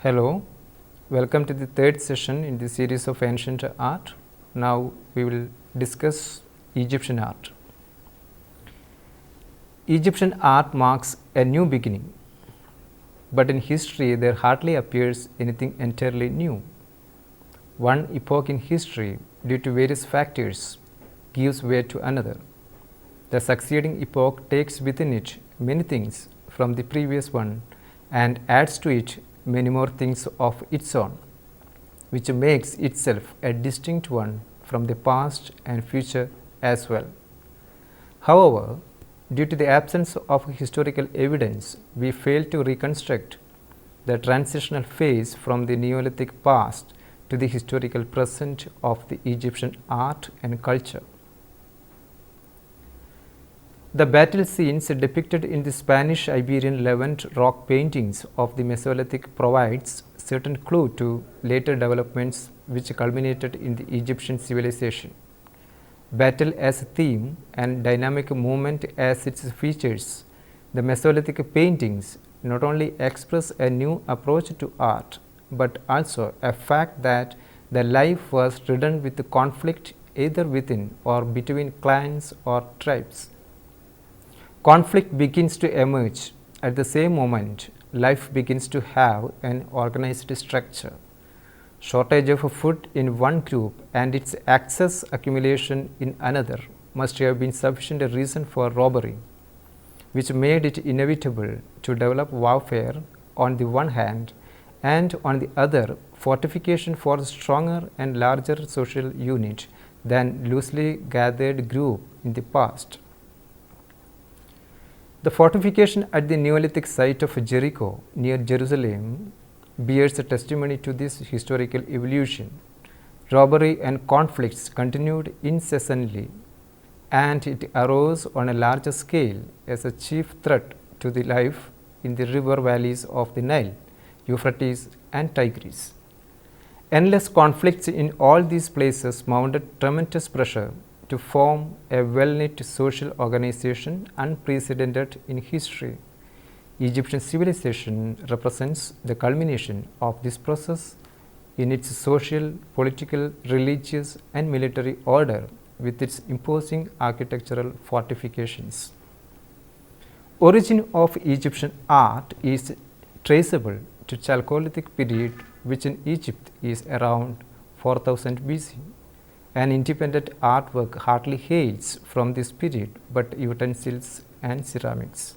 Hello, welcome to the third session in the series of ancient art. Now we will discuss Egyptian art. Egyptian art marks a new beginning, but in history there hardly appears anything entirely new. One epoch in history, due to various factors, gives way to another. The succeeding epoch takes within it many things from the previous one and adds to it many more things of its own, which makes itself a distinct one from the past and future as well. However, due to the absence of historical evidence, we fail to reconstruct the transitional phase from the Neolithic past to the historical present of the Egyptian art and culture. The battle scenes depicted in the Spanish-Iberian Levant rock paintings of the Mesolithic provides certain clue to later developments which culminated in the Egyptian civilization. Battle as a theme and dynamic movement as its features, the Mesolithic paintings not only express a new approach to art, but also a fact that the life was ridden with conflict either within or between clans or tribes. Conflict begins to emerge. At the same moment, life begins to have an organized structure. Shortage of food in one group and its excess accumulation in another must have been sufficient reason for robbery, which made it inevitable to develop warfare on the one hand and on the other fortification for a stronger and larger social unit than loosely gathered group in the past. The fortification at the Neolithic site of Jericho near Jerusalem bears a testimony to this historical evolution. Robbery and conflicts continued incessantly, and it arose on a larger scale as a chief threat to the life in the river valleys of the Nile, Euphrates and Tigris. Endless conflicts in all these places mounted tremendous pressure to form a well-knit social organization unprecedented in history. Egyptian civilization represents the culmination of this process in its social, political, religious and military order with its imposing architectural fortifications. Origin of Egyptian art is traceable to Chalcolithic period, which in Egypt is around 4000 BC. An independent artwork hardly hails from this period, but utensils and ceramics.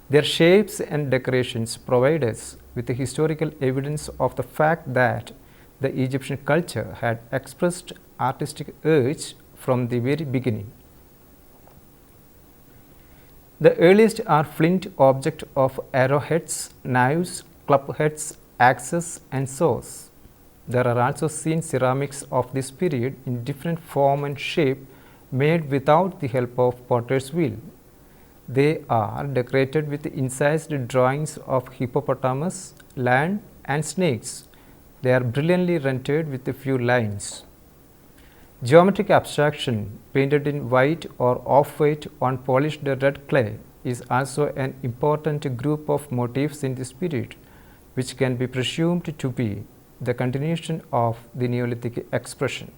Their shapes and decorations provide us with the historical evidence of the fact that the Egyptian culture had expressed artistic urge from the very beginning. The earliest are flint objects of arrowheads, knives, club heads, axes and saws. There are also seen ceramics of this period in different form and shape made without the help of potter's wheel. They are decorated with incised drawings of hippopotamus, lion and snakes. They are brilliantly rendered with a few lines. Geometric abstraction painted in white or off-white on polished red clay is also an important group of motifs in this period, which can be presumed to be the continuation of the Neolithic expression.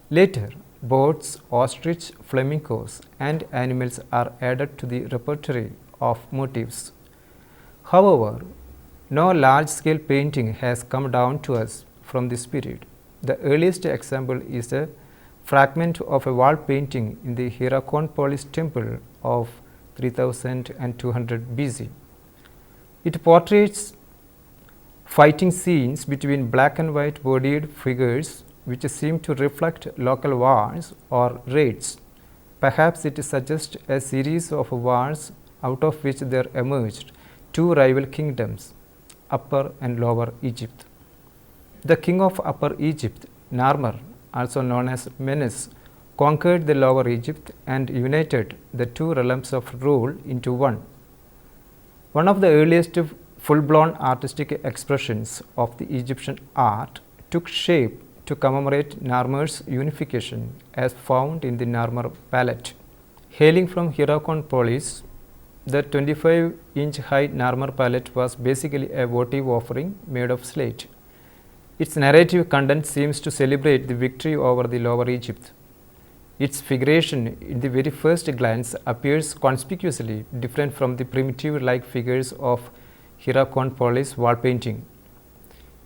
Later, birds, ostrich, flamingos and animals are added to the repertoire of motifs. However, no large-scale painting has come down to us from this period. The earliest example is a fragment of a wall painting in the Hierakonpolis temple of 3200 BC. It portrays fighting scenes between black and white bodied figures which seem to reflect local wars or raids. Perhaps it suggests a series of wars out of which there emerged two rival kingdoms, Upper and Lower Egypt. The king of Upper Egypt, Narmer, also known as Menes, conquered the Lower Egypt and united the two realms of rule into one. One of the earliest full-blown artistic expressions of the Egyptian art took shape to commemorate Narmer's unification as found in the Narmer Palette. Hailing from Hierakonpolis, the 25-inch high Narmer Palette was basically a votive offering made of slate. Its narrative content seems to celebrate the victory over the Lower Egypt. Its figuration in the very first glance appears conspicuously different from the primitive-like figures of Hierakonpolis wall painting.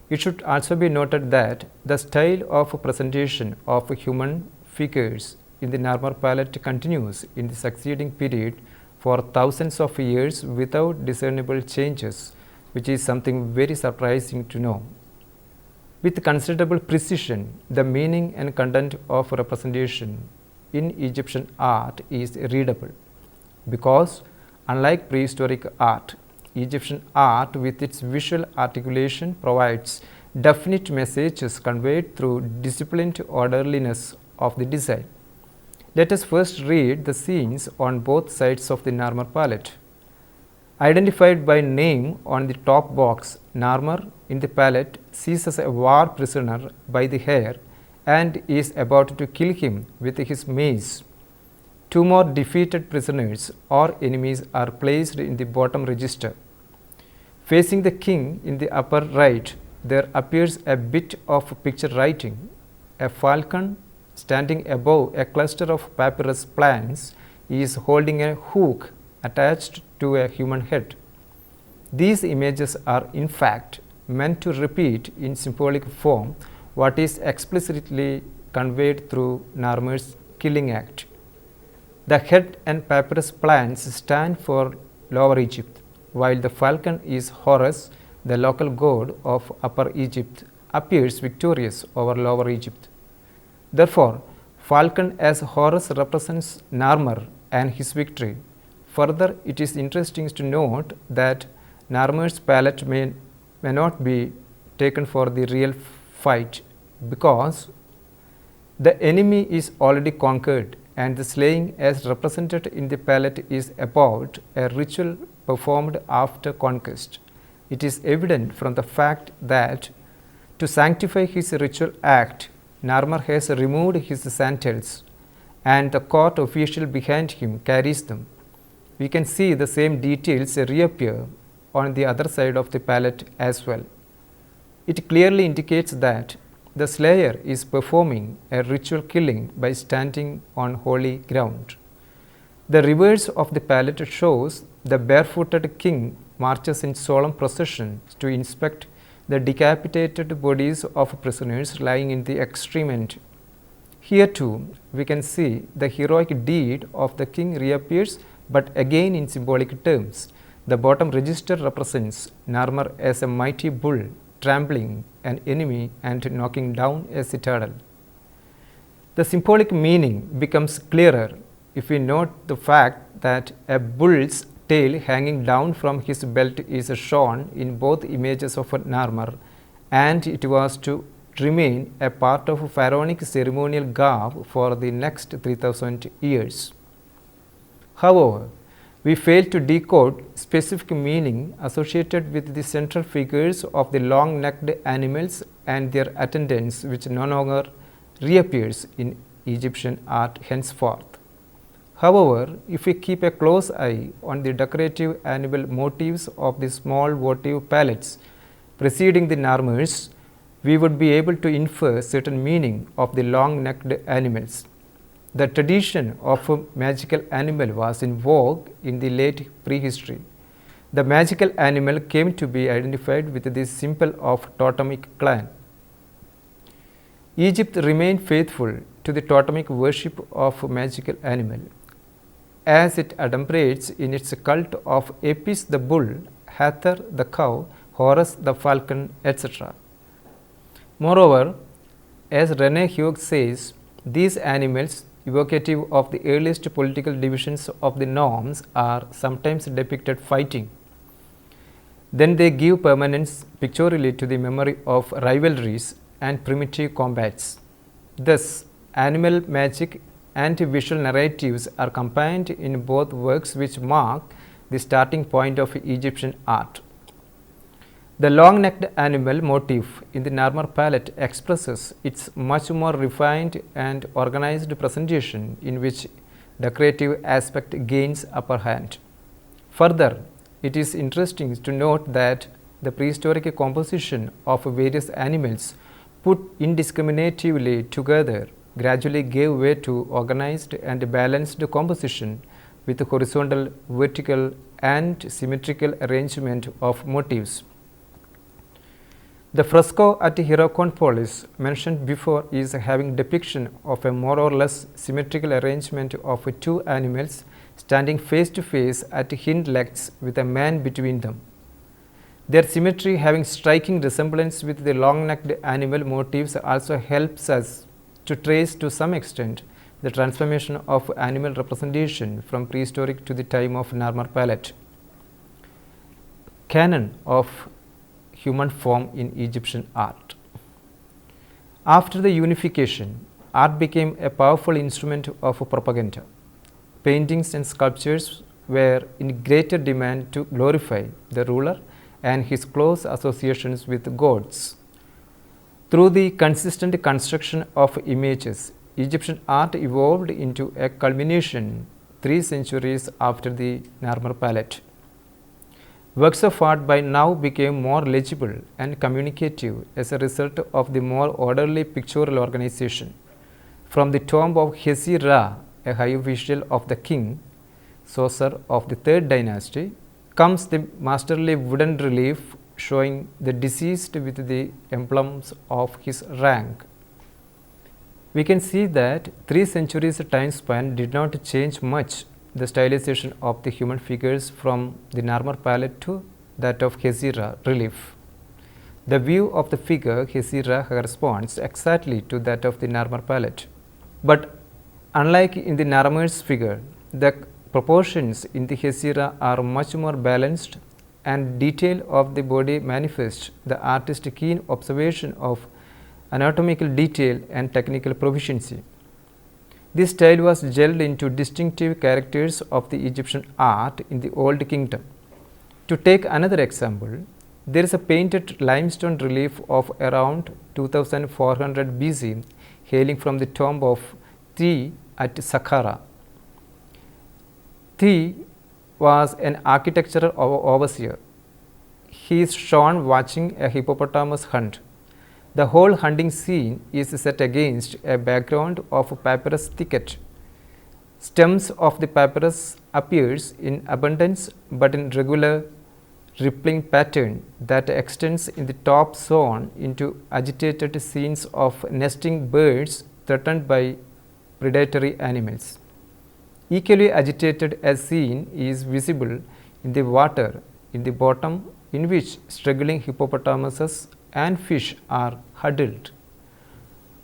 It should also be noted that the style of presentation of human figures in the Narmer Palette continues in the succeeding period for thousands of years without discernible changes, which is something very surprising to know. With considerable precision, the meaning and content of representation in Egyptian art is readable, because unlike prehistoric art, Egyptian art with its visual articulation provides definite messages conveyed through disciplined orderliness of the design. Let us first read the scenes on both sides of the Narmer Palette. Identified by name on the top box, Narmer in the palette seizes a war prisoner by the hair and is about to kill him with his mace. Two more defeated prisoners or enemies are placed in the bottom register. Facing the king in the upper right, there appears a bit of picture writing. A falcon standing above a cluster of papyrus plants is holding a hook attached to a human head. These images are in fact meant to repeat in symbolic form what is explicitly conveyed through Narmer's killing act. The head and papyrus plants stand for Lower Egypt, while the falcon is Horus, the local god of Upper Egypt, appears victorious over Lower Egypt. Therefore, falcon as Horus represents Narmer and his victory. Further, it is interesting to note that Narmer's palette may not be taken for the real fight, because the enemy is already conquered and the slaying as represented in the palette is about a ritual performed after conquest. It is evident from the fact that to sanctify his ritual act, Narmer has removed his sandals and the court official behind him carries them. We can see the same details reappear on the other side of the palette as well. It clearly indicates that the slayer is performing a ritual killing by standing on holy ground. The reverse of the palette shows the barefooted king marches in solemn procession to inspect the decapitated bodies of prisoners lying in the extreme end. Here too, we can see the heroic deed of the king reappears, but again in symbolic terms. The bottom register represents Narmer as a mighty bull trampling an enemy and knocking down a citadel. The symbolic meaning becomes clearer if we note the fact that a bull's tail hanging down from his belt is shown in both images of Narmer, and it was to remain a part of pharaonic ceremonial garb for the next 3000 years. However, we fail to decode specific meaning associated with the central figures of the long-necked animals and their attendants, which no longer reappears in Egyptian art henceforth. However, if we keep a close eye on the decorative animal motifs of the small votive palettes preceding the Narmers, we would be able to infer certain meaning of the long-necked animals. The tradition of a magical animal was in vogue in the late prehistory. The magical animal came to be identified with the symbol of totemic clan. Egypt remained faithful to the totemic worship of magical animal, as it adumbrates in its cult of Apis the bull, Hathor the cow, Horus the falcon, etc. Moreover, as René Hughes says, these animals, evocative of the earliest political divisions of the norms, are sometimes depicted fighting. Then they give permanence pictorially to the memory of rivalries and primitive combats. Thus, animal magic and visual narratives are combined in both works, which mark the starting point of Egyptian art. The long-necked animal motif in the Narmer palette expresses its much more refined and organized presentation, in which decorative aspect gains upper hand. Further, it is interesting to note that the prehistoric composition of various animals put indiscriminately together gradually gave way to organized and balanced composition with horizontal, vertical and symmetrical arrangement of motifs. The fresco at Hierakonpolis mentioned before is having depiction of a more or less symmetrical arrangement of two animals standing face to face at hind legs with a man between them. Their symmetry having striking resemblance with the long-necked animal motifs also helps us to trace to some extent the transformation of animal representation from prehistoric to the time of Narmer Palette. Canon of human form in Egyptian art. After the unification, art became a powerful instrument of propaganda. Paintings and sculptures were in greater demand to glorify the ruler and his close associations with gods. Through the consistent construction of images, Egyptian art evolved into a culmination 3 centuries after the Narmer Palette. Works of art by now became more legible and communicative as a result of the more orderly pictorial organization. From the tomb of Hesi-Ra, a high official of the king, Soser of the 3rd dynasty, comes the masterly wooden relief showing the deceased with the emblems of his rank. We can see that 3 centuries time span did not change much the stylization of the human figures from the Narmer Palette to that of Hesi-Ra relief. The view of the figure Hesi-Ra corresponds exactly to that of the Narmer Palette. But unlike in the Narmer's figure, the proportions in the Hesi-Ra are much more balanced and detail of the body manifests the artist's keen observation of anatomical detail and technical proficiency. This style was gelled into distinctive characters of the Egyptian art in the Old Kingdom. To take another example, there is a painted limestone relief of around 2400 BC hailing from the tomb of Thi at Saqqara. Thi was an architectural overseer. He is shown watching a hippopotamus hunt. The whole hunting scene is set against a background of papyrus thicket. Stems of the papyrus appears in abundance but in regular rippling pattern that extends in the top zone into agitated scenes of nesting birds threatened by predatory animals. Equally agitated a scene is visible in the water in the bottom in which struggling hippopotamuses and fish are huddled.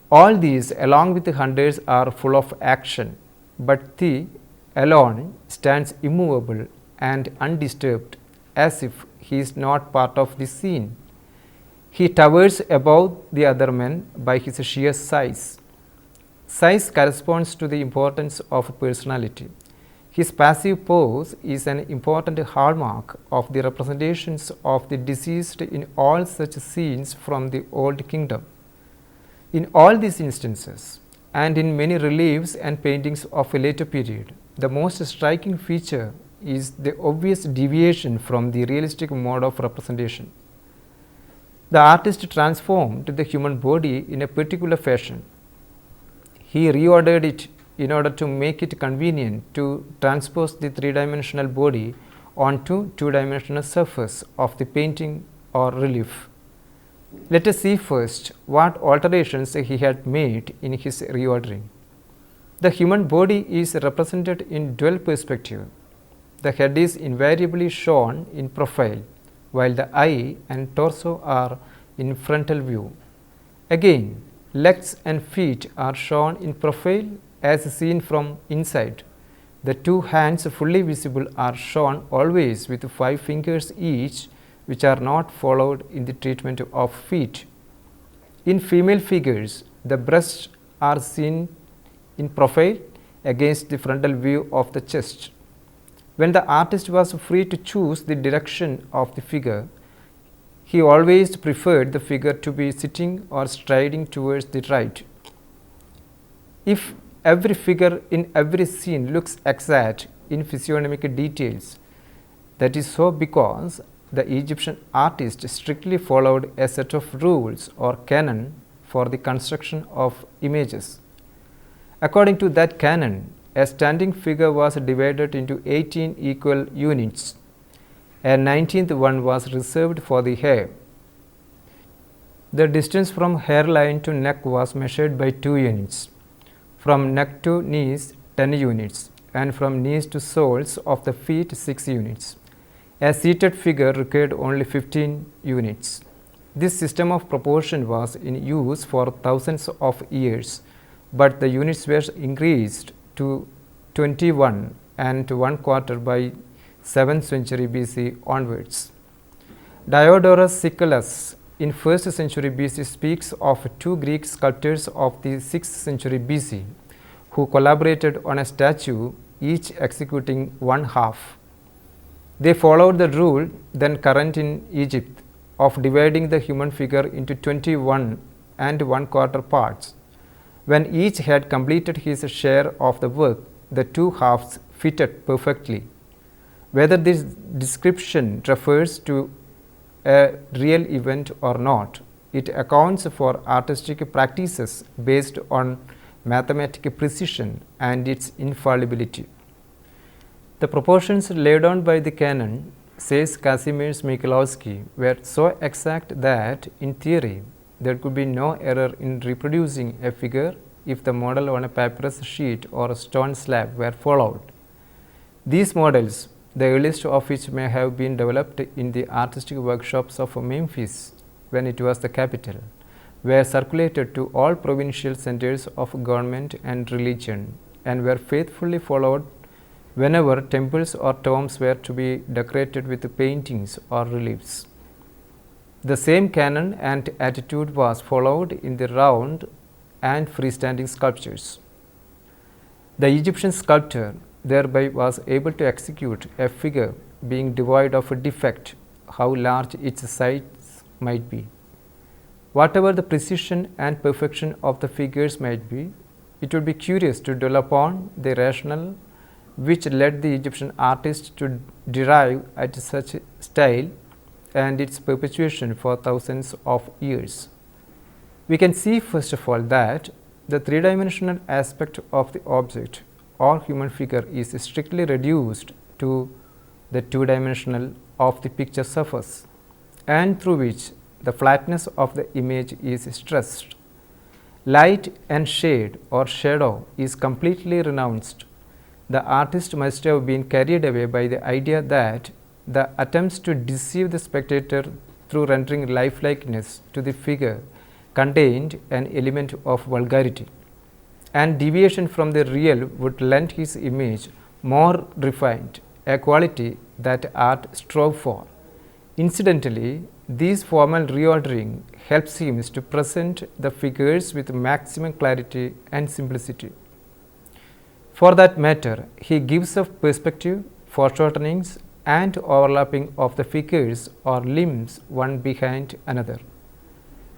All these along with the hunters are full of action, but Thi alone stands immovable and undisturbed as if he is not part of the scene. He towers above the other men by his sheer size. Size corresponds to the importance of personality. His passive pose is an important hallmark of the representations of the deceased in all such scenes from the Old Kingdom. In all these instances, and in many reliefs and paintings of a later period, the most striking feature is the obvious deviation from the realistic mode of representation. The artist transformed the human body in a particular fashion. He reordered it in order to make it convenient to transpose the 3-dimensional body onto 2-dimensional surface of the painting or relief. Let us see first what alterations he had made in his reordering. The human body is represented in dual perspective. The head is invariably shown in profile, while the eye and torso are in frontal view. Again, legs and feet are shown in profile as seen from inside. The 2 hands fully visible are shown always with 5 fingers each, which are not followed in the treatment of feet. In female figures, the breasts are seen in profile against the frontal view of the chest. When the artist was free to choose the direction of the figure, he always preferred the figure to be sitting or striding towards the right. If every figure in every scene looks exact in physiognomic details, That is so because the Egyptian artist strictly followed a set of rules or canon for the construction of images. According to that canon, a standing figure was divided into 18 equal units. A 19th one was reserved for the hair. The distance from hairline to neck was measured by 2 units, from neck to knees 10 units, and from knees to soles of the feet 6 units. A seated figure required only 15 units. This system of proportion was in use for thousands of years, but the units were increased to 21 and 1/4 by 7th century BC onwards. Diodorus Siculus in 1st century BC speaks of 2 Greek sculptors of the 6th century BC who collaborated on a statue, each executing one half. They followed the rule then current in Egypt of dividing the human figure into 21 and 1/4 parts. When each had completed his share of the work, the 2 halves fitted perfectly. Whether this description refers to a real event or not, it accounts for artistic practices based on mathematical precision and its infallibility. The proportions laid down by the canon, says Kazimierz Michalowski, were so exact that, in theory, there could be no error in reproducing a figure if the model on a papyrus sheet or a stone slab were followed. These models, the earliest of which may have been developed in the artistic workshops of Memphis when it was the capital, were circulated to all provincial centers of government and religion and were faithfully followed whenever temples or tombs were to be decorated with paintings or reliefs. The same canon and attitude was followed in the round and freestanding sculptures. The Egyptian sculptor thereby was able to execute a figure being devoid of a defect, how large its size might be. Whatever the precision and perfection of the figures might be, it would be curious to dwell upon the rationale which led the Egyptian artist to derive at such style and its perpetuation for thousands of years. We can see first of all that the 3-dimensional aspect of the object or human figure is strictly reduced to the 2-dimensional of the picture surface, and through which the flatness of the image is stressed. Light and shade or shadow is completely renounced. The artist must have been carried away by the idea that the attempts to deceive the spectator through rendering lifelikeness to the figure contained an element of vulgarity, and deviation from the real would lend his image more refined, a quality that art strove for. Incidentally, this formal reordering helps him to present the figures with maximum clarity and simplicity. For that matter, he gives of perspective, foreshortenings, and overlapping of the figures or limbs one behind another.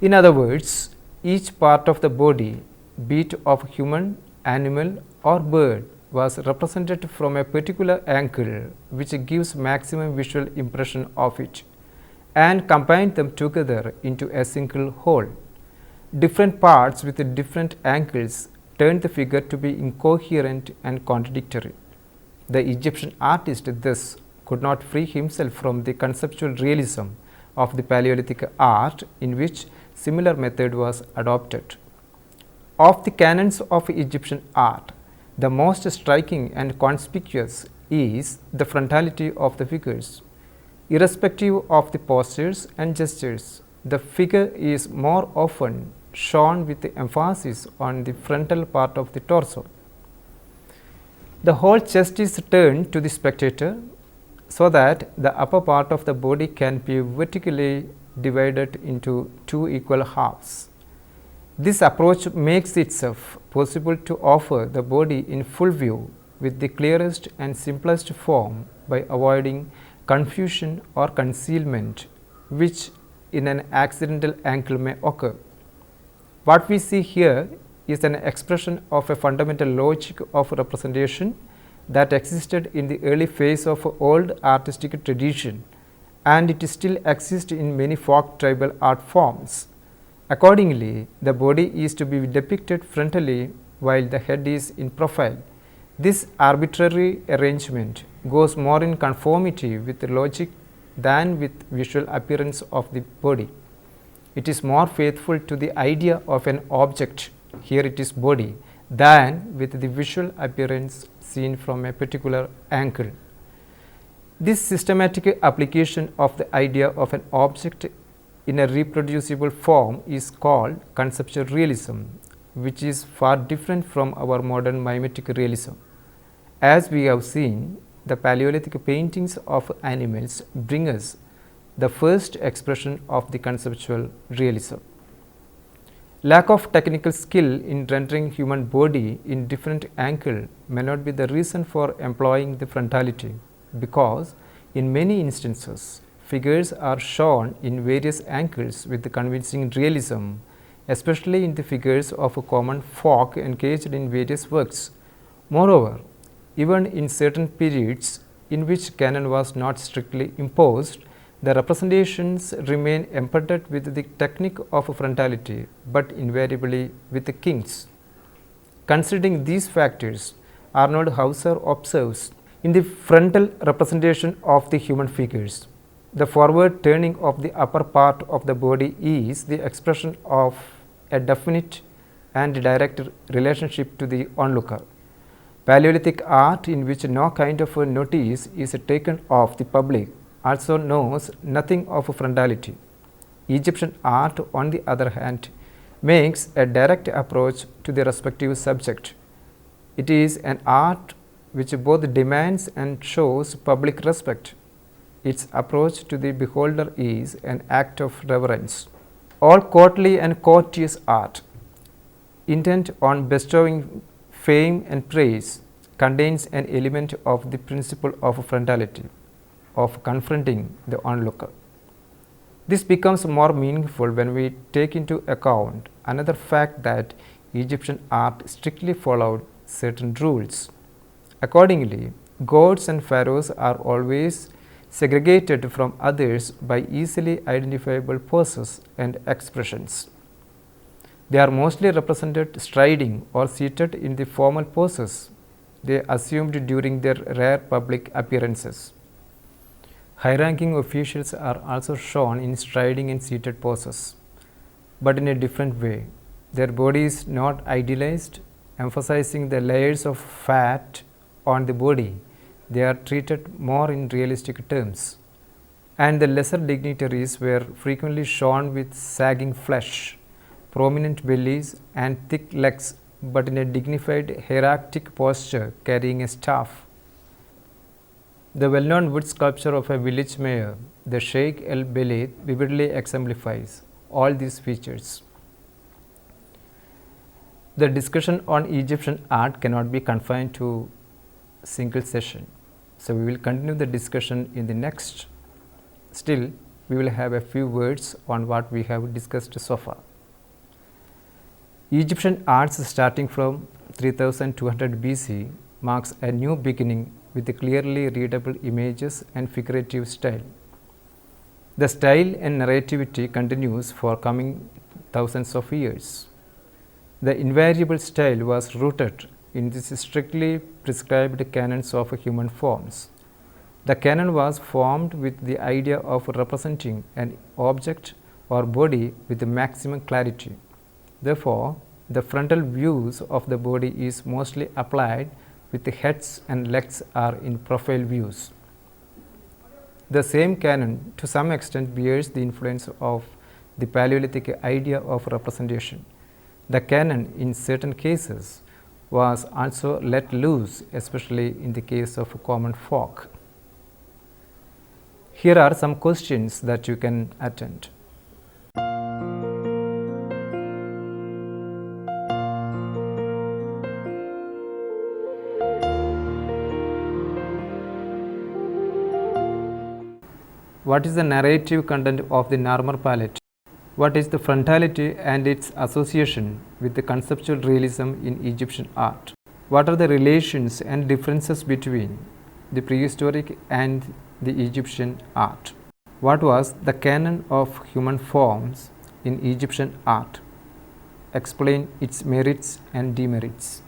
In other words, each part of the body, be it of human, animal, or bird, was represented from a particular angle which gives maximum visual impression of it, and combined them together into a single whole. Different parts with different angles turned the figure to be incoherent and contradictory. The Egyptian artist thus could not free himself from the conceptual realism of the Paleolithic art, in which similar method was adopted. Of the canons of Egyptian art, the most striking and conspicuous is the frontality of the figures. Irrespective of the postures and gestures, the figure is more often shown with the emphasis on the frontal part of the torso. The whole chest is turned to the spectator so that the upper part of the body can be vertically divided into 2 equal halves. This approach makes itself possible to offer the body in full view with the clearest and simplest form by avoiding confusion or concealment which in an accidental angle may occur. What we see here is an expression of a fundamental logic of representation that existed in the early phase of old artistic tradition, and it still exists in many folk tribal art forms. Accordingly, the body is to be depicted frontally while the head is in profile. This arbitrary arrangement goes more in conformity with logic than with visual appearance of the body. It is more faithful to the idea of an object, here it is body, than with the visual appearance seen from a particular angle. This systematic application of the idea of an object in a reproducible form is called conceptual realism, which is far different from our modern mimetic realism. As we have seen, the Paleolithic paintings of animals bring us the first expression of the conceptual realism. Lack of technical skill in rendering human body in different angle may not be the reason for employing the frontality, because in many instances figures are shown in various angles with convincing realism, especially in the figures of common folk engaged in various works. Moreover, even in certain periods in which canon was not strictly imposed, the representations remain embedded with the technique of frontality, but invariably with the kings. Considering these factors, Arnold Hauser observes, in the frontal representation of the human figures, the forward turning of the upper part of the body is the expression of a definite and direct relationship to the onlooker. Paleolithic art, in which no kind of notice is taken of the public, also knows nothing of frontality. Egyptian art, on the other hand, makes a direct approach to the respective subject. It is an art which both demands and shows public respect. Its approach to the beholder is an act of reverence. All courtly and courteous art, intent on bestowing fame and praise, contains an element of the principle of frontality, of confronting the onlooker. This becomes more meaningful when we take into account another fact, that Egyptian art strictly followed certain rules. Accordingly, gods and pharaohs are always segregated from others by easily identifiable poses and expressions. They are mostly represented striding or seated in the formal poses they assumed during their rare public appearances. High-ranking officials are also shown in striding and seated poses, but in a different way. Their body is not idealized, emphasizing the layers of fat on the body. They are treated more in realistic terms, and the lesser dignitaries were frequently shown with sagging flesh, prominent bellies and thick legs, but in a dignified hierarchic posture carrying a staff. The well-known wood sculpture of a village mayor, the Sheikh el Beled, vividly exemplifies all these features. The discussion on Egyptian art cannot be confined to a single session. So, we will continue the discussion in the next. Still, we will have a few words on what we have discussed so far. Egyptian arts starting from 3200 BC marks a new beginning with clearly readable images and figurative style. The style and narrativity continues for coming thousands of years. The invariable style was rooted in these strictly prescribed canons of human forms. The canon was formed with the idea of representing an object or body with maximum clarity. Therefore, the frontal views of the body is mostly applied, with the heads and legs are in profile views. The same canon to some extent bears the influence of the Paleolithic idea of representation. The canon in certain cases was also let loose, especially in the case of common folk. Here are some questions that you can attend. What is the narrative content of the Narmer Palette? What is the frontality and its association with the conceptual realism in Egyptian art? What are the relations and differences between the prehistoric and the Egyptian art? What was the canon of human forms in Egyptian art? Explain its merits and demerits.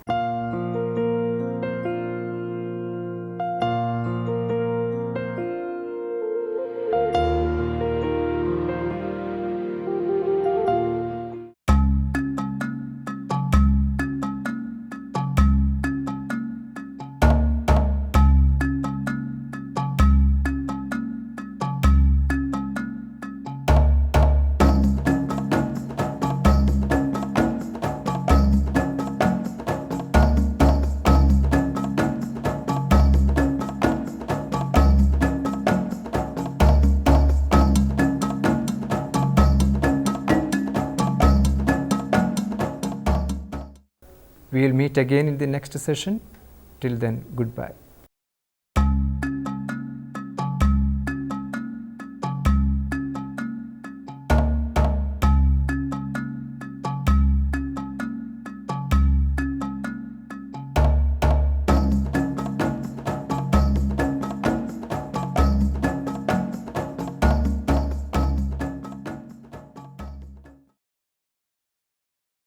We will meet again in the next session. Till then, goodbye.